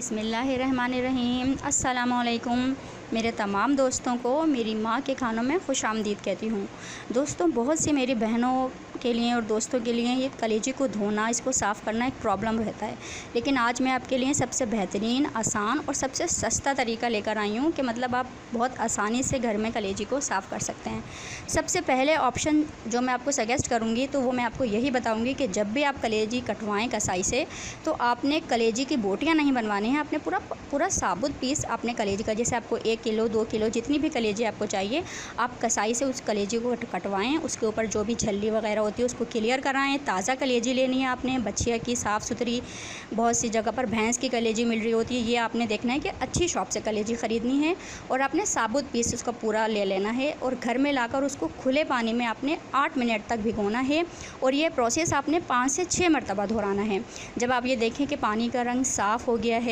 बिस्मिल्लाहिर्रहमानिर्रहीम। अस्सलामुअलैकुम। मेरे तमाम दोस्तों को मेरी माँ के खानों में खुश आमदीद कहती हूँ। दोस्तों, बहुत सी मेरी बहनों के लिए और दोस्तों के लिए ये कलेजी को धोना, इसको साफ़ करना एक प्रॉब्लम रहता है। लेकिन आज मैं आपके लिए सबसे बेहतरीन, आसान और सबसे सस्ता तरीका लेकर आई हूँ कि मतलब आप बहुत आसानी से घर में कलेजी को साफ़ कर सकते हैं। सबसे पहले ऑप्शन जो मैं आपको सजेस्ट करूँगी तो वो मैं आपको यही बताऊँगी कि जब भी आप कलेजी कटवाएँ कसाई से, तो आपने कलेजी की बोटियाँ नहीं बनवानी हैं। आपने पूरा साबुत पीस आपने कलेजी का, जैसे आपको 1 किलो 2 किलो जितनी भी कलेजी आपको चाहिए, आप कसाई से उस कलेजी को कटवाएँ। उसके ऊपर जो भी झल्ली वगैरह होती है उसको क्लियर कराएँ। ताज़ा कलेजी लेनी है आपने, बछिया की साफ़ सुथरी। बहुत सी जगह पर भैंस की कलेजी मिल रही होती है, ये आपने देखना है कि अच्छी शॉप से कलेजी ख़रीदनी है और आपने साबुत पीस उसका पूरा ले लेना है और घर में लाकर उसको खुले पानी में आपने 8 मिनट तक भिगोना है। और ये प्रोसेस आपने 5 से 6 मरतबा दोहराना है। जब आप ये देखें कि पानी का रंग साफ़ हो गया है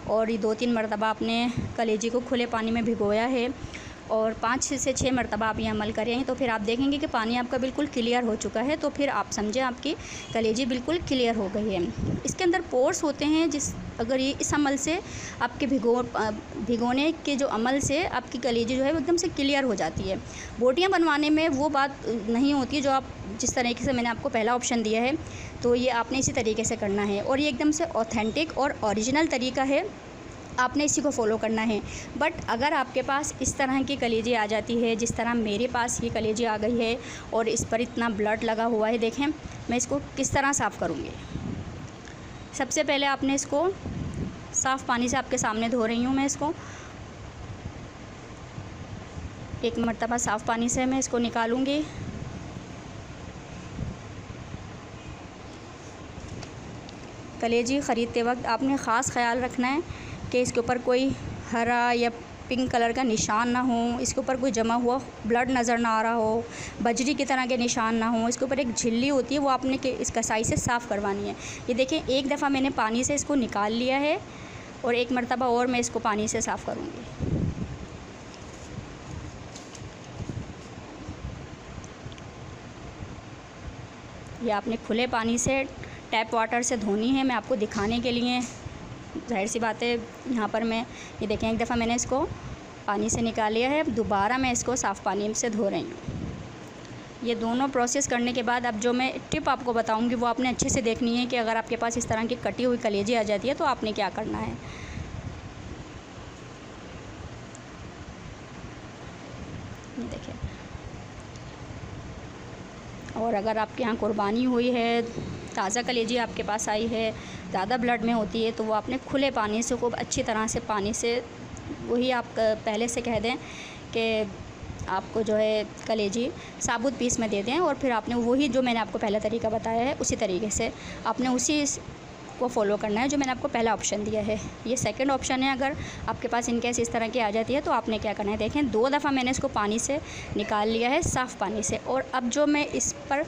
और ये 2-3 मरतबा आपने कलेजी को खुले पानी में भिगोया है और 5 से 6 मरतबा आप ये अमल करेंगे, तो फिर आप देखेंगे कि पानी आपका बिल्कुल क्लियर हो चुका है। तो फिर आप समझें आपकी कलेजी बिल्कुल क्लियर हो गई है। इसके अंदर पोर्स होते हैं, अगर ये इस अमल से आपके भिगोने के जो अमल से आपकी कलेजी जो है वो एकदम से क्लियर हो जाती है। बोटियाँ बनवाने में वो बात नहीं होती जो आप जिस तरीके से मैंने आपको पहला ऑप्शन दिया है, तो ये आपने इसी तरीके से करना है और ये एकदम से ऑथेंटिक और ओरिजिनल तरीका है, आपने इसी को फॉलो करना है। बट अगर आपके पास इस तरह की कलेजी आ जाती है, जिस तरह मेरे पास ये कलेजी आ गई है और इस पर इतना ब्लड लगा हुआ है, देखें मैं इसको किस तरह साफ़ करूँगी। सबसे पहले आपने इसको साफ़ पानी से आपके सामने धो रही हूँ मैं इसको। एक मरतबा साफ़ पानी से मैं इसको निकालूँगी। कलेजी ख़रीदते वक्त आपने ख़ास ख़याल रखना है कि इसके ऊपर कोई हरा या पिंक कलर का निशान ना हो, इसके ऊपर कोई जमा हुआ ब्लड नज़र ना आ रहा हो, बजरी की तरह के निशान ना हो। इसके ऊपर एक झिल्ली होती है, वो आपने इस कसाई से साफ़ करवानी है। ये देखें, एक दफ़ा मैंने पानी से इसको निकाल लिया है और एक मरतबा और मैं इसको पानी से साफ़ करूँगी। ये आपने खुले पानी से टैप वाटर से धोनी है, मैं आपको दिखाने के लिए। ज़ाहिर सी बात है, यहाँ पर मैं ये देखें एक दफ़ा मैंने इसको पानी से निकाल लिया है, दोबारा मैं इसको साफ़ पानी से धो रही हूँ। ये दोनों प्रोसेस करने के बाद अब जो मैं टिप आपको बताऊँगी वो आपने अच्छे से देखनी है कि अगर आपके पास इस तरह की कटी हुई कलेजी आ जाती है तो आपने क्या करना है। ये देखिए, और अगर आपके यहाँ कुर्बानी हुई है, ताज़ा कलेजी आपके पास आई है, ज़्यादा ब्लड में होती है, तो वो आपने खुले पानी से खूब अच्छी तरह से पानी से, वही आप पहले से कह दें कि आपको जो है कलेजी साबुत पीस में दे दें और फिर आपने वही जो मैंने आपको पहला तरीका बताया है उसी तरीके से आपने उसी को फॉलो करना है जो मैंने आपको पहला ऑप्शन दिया है। ये सेकंड ऑप्शन है। अगर आपके पास इनकेस इस तरह की आ जाती है तो आपने क्या करना है, देखें 2 दफ़ा मैंने इसको पानी से निकाल लिया है, साफ़ पानी से। और अब जो मैं इस पर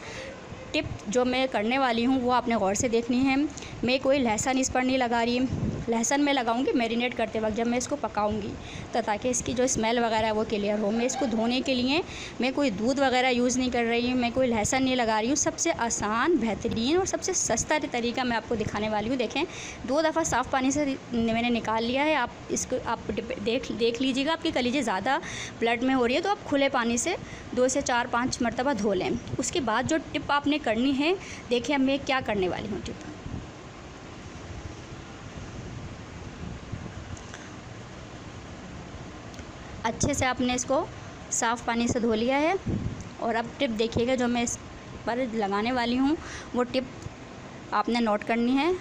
टिप जो मैं करने वाली हूँ वो आपने गौर से देखनी है। मैं कोई लहसुन इस पर नहीं लगा रही, लहसुन मैं लगाऊंगी मैरिनेट करते वक्त जब मैं इसको पकाऊंगी, तो ताकि इसकी जो स्मेल वगैरह है वो क्लियर हो। मैं इसको धोने के लिए मैं कोई दूध वगैरह यूज़ नहीं कर रही हूँ, मैं कोई लहसुन नहीं लगा रही हूँ। सबसे आसान, बेहतरीन और सबसे सस्ता तरीका मैं आपको दिखाने वाली हूँ। देखें, 2 दफ़ा साफ़ पानी से मैंने निकाल लिया है। आप इसको आप देख लीजिएगा, आपकी कलेजी ज़्यादा ब्लड में हो रही है तो आप खुले पानी से 2 से 4-5 मरतबा धो लें। उसके बाद जो टिप आपने करनी है, देखिए अब मैं क्या करने वाली हूँ। टिप अच्छे से आपने इसको साफ़ पानी से धो लिया है और अब टिप देखिएगा जो मैं इस पर लगाने वाली हूँ वो टिप आपने नोट करनी है।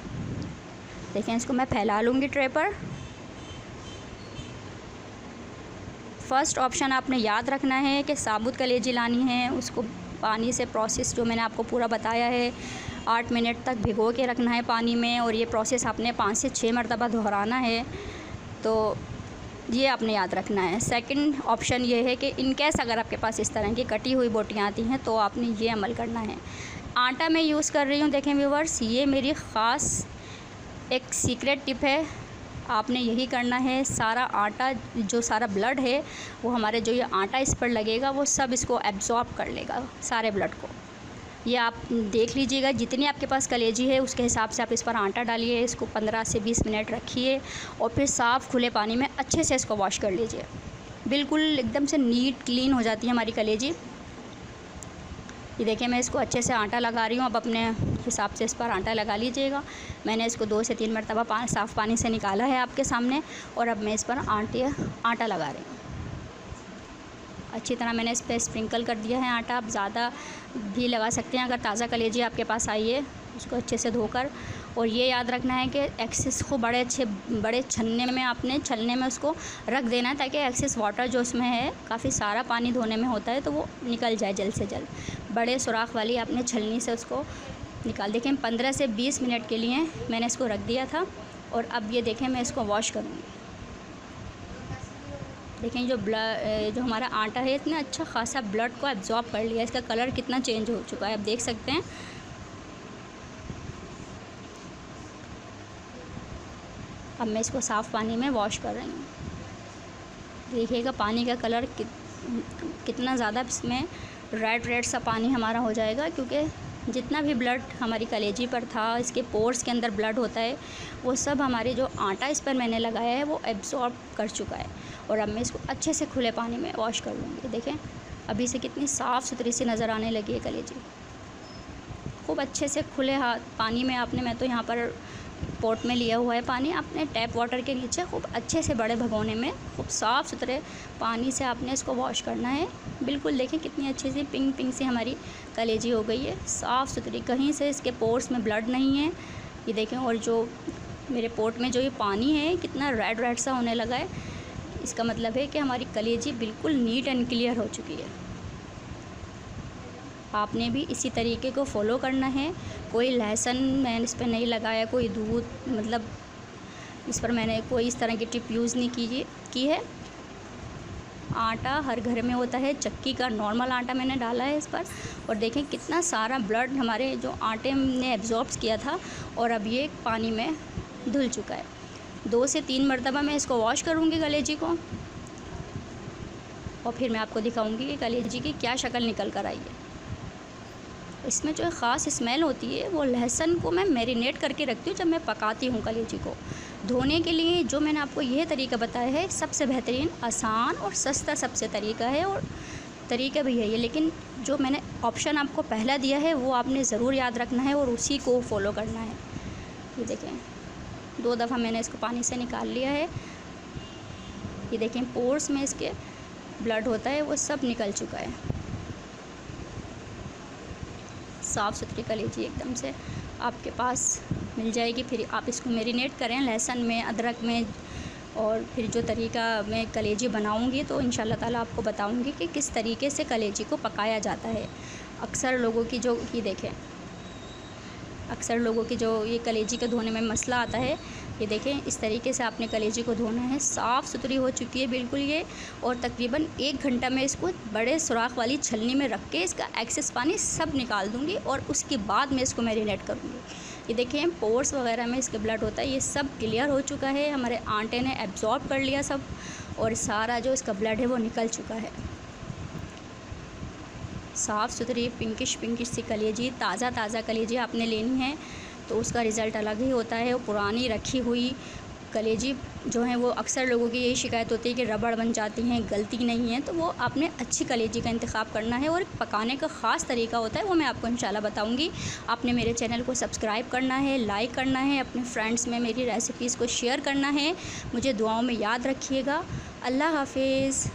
देखें, इसको मैं फैला लूँगी ट्रे पर। फर्स्ट ऑप्शन आपने याद रखना है कि साबुत कलेजी लानी है, उसको पानी से प्रोसेस जो मैंने आपको पूरा बताया है 8 मिनट तक भिगो के रखना है पानी में और ये प्रोसेस आपने 5 से 6 मरतबा दोहराना है। तो ये आपने याद रखना है। सेकंड ऑप्शन ये है कि इनकेस अगर आपके पास इस तरह की कटी हुई बोटियाँ आती हैं तो आपने ये अमल करना है। आटा मैं यूज़ कर रही हूँ। देखें व्यूवर्स, ये मेरी ख़ास एक सीक्रेट टिप है। आपने यही करना है, सारा आटा जो सारा ब्लड है वो हमारे जो ये आटा इस पर लगेगा वो सब इसको एब्ज़ॉर्ब कर लेगा, सारे ब्लड को। ये आप देख लीजिएगा, जितनी आपके पास कलेजी है उसके हिसाब से आप इस पर आटा डालिए। इसको 15 से 20 मिनट रखिए और फिर साफ़ खुले पानी में अच्छे से इसको वॉश कर लीजिए। बिल्कुल एकदम से नीट क्लीन हो जाती है हमारी कलेजी। ये देखिए, मैं इसको अच्छे से आटा लगा रही हूँ। अब अपने हिसाब से इस पर आटा लगा लीजिएगा। मैंने इसको 2 से 3 मरतबा साफ़ पानी से निकाला है आपके सामने, और अब मैं इस पर आटा लगा रही हूँ। अच्छी तरह मैंने इस पर स्प्रिंकल कर दिया है आटा। आप ज़्यादा भी लगा सकते हैं अगर ताज़ा कलेजी आपके पास आई है, उसको अच्छे से धोकर। और ये याद रखना है कि एक्सेस को बड़े छलने में उसको रख देना है, ताकि एक्सेस वाटर जो उसमें है, काफ़ी सारा पानी धोने में होता है, तो वो निकल जाए जल्द से जल्द। बड़े सुराख वाली आपने छलनी से उसको निकाल। देखें, 15 से 20 मिनट के लिए मैंने इसको रख दिया था, और अब ये देखें मैं इसको वॉश करूँगी। देखें, जो हमारा आटा है इतना अच्छा खासा ब्लड को एब्जॉर्ब कर लिया। इसका कलर कितना चेंज हो चुका है, आप देख सकते हैं। अब मैं इसको साफ़ पानी में वॉश कर रही हूँ। देखिएगा पानी का कलर कितना ज़्यादा इसमें रेड सा पानी हमारा हो जाएगा, क्योंकि जितना भी ब्लड हमारी कलेजी पर था, इसके पोर्स के अंदर ब्लड होता है, वो सब हमारे जो आटा इस पर मैंने लगाया है वो एब्जॉर्ब कर चुका है। और अब मैं इसको अच्छे से खुले पानी में वॉश कर लूँगी। देखें, अभी से कितनी साफ़ सुथरी सी नज़र आने लगी है कलेजी। खूब अच्छे से खुले हाथ पानी में मैं तो यहाँ पर पॉट में लिया हुआ है पानी, आपने टैप वाटर के नीचे खूब अच्छे से बड़े भगोने में खूब साफ़ सुथरे पानी से आपने इसको वॉश करना है। बिल्कुल देखें कितनी अच्छी सी पिंक सी हमारी कलेजी हो गई है, साफ़ सुथरी, कहीं से इसके पोर्स में ब्लड नहीं है। ये देखें, और जो मेरे पोट में जो ये पानी है कितना रेड सा होने लगा है, इसका मतलब है कि हमारी कलेजी बिल्कुल नीट एंड क्लियर हो चुकी है। आपने भी इसी तरीके को फॉलो करना है। कोई लहसुन मैंने इस पर नहीं लगाया, कोई दूध, मतलब इस पर मैंने कोई इस तरह की टिप यूज़ नहीं की है। आटा हर घर में होता है, चक्की का नॉर्मल आटा मैंने डाला है इस पर, और देखें कितना सारा ब्लड हमारे जो आटे ने एब्जॉर्ब किया था, और अब ये पानी में धुल चुका है। 2 से 3 मरतबा मैं इसको वॉश करूँगी कलेजी को, और फिर मैं आपको दिखाऊँगी कि कलेजी की क्या शक्ल निकल कर आई है। इसमें जो ख़ास स्मेल होती है वो लहसुन को मैं मैरिनेट करके रखती हूँ जब मैं पकाती हूँ कलेजी को। धोने के लिए जो मैंने आपको यह तरीका बताया है, सबसे बेहतरीन, आसान और सस्ता सबसे तरीका है, और तरीका भी है ये, लेकिन जो मैंने ऑप्शन आपको पहला दिया है वो आपने ज़रूर याद रखना है और उसी को फॉलो करना है। ये देखें, 2 दफ़ा मैंने इसको पानी से निकाल लिया है। ये देखें, पोर्स में इसके ब्लड होता है वो सब निकल चुका है। साफ़ सुथरी कलेजी एकदम से आपके पास मिल जाएगी। फिर आप इसको मैरिनेट करें लहसुन में, अदरक में, और फिर जो तरीका मैं कलेजी बनाऊंगी तो इंशाल्लाह ताला आपको बताऊंगी कि किस तरीके से कलेजी को पकाया जाता है। अक्सर लोगों की जो ये देखें, अक्सर लोगों की जो ये कलेजी के धोने में मसला आता है, ये देखें इस तरीके से आपने कलेजी को धोना है। साफ़ सुथरी हो चुकी है बिल्कुल ये, और तकरीबन 1 घंटा मैं इसको बड़े सुराख वाली छलनी में रख के इसका एक्सेस पानी सब निकाल दूँगी, और उसके बाद मैं इसको मैरिनेट करूँगी। ये देखें, पोर्स वगैरह में इसके ब्लड होता है, ये सब क्लियर हो चुका है। हमारे आटे ने एब्जॉर्ब कर लिया सब, और सारा जो इसका ब्लड है वो निकल चुका है। साफ़ सुथरी पिंकिश सी कलेजी, ताज़ा कलेजी आपने लेनी है तो उसका रिज़ल्ट अलग ही होता है। वो पुरानी रखी हुई कलेजी जो है, वो अक्सर लोगों की यही शिकायत होती है कि रबड़ बन जाती हैं, गलती नहीं है, तो वो आपने अच्छी कलेजी का इंतखाब करना है। और पकाने का ख़ास तरीका होता है, वो मैं आपको इंशाल्लाह बताऊंगी। आपने मेरे चैनल को सब्सक्राइब करना है, लाइक करना है, अपने फ्रेंड्स में मेरी रेसिपीज़ को शेयर करना है। मुझे दुआओं में याद रखिएगा। अल्लाह हाफिज़।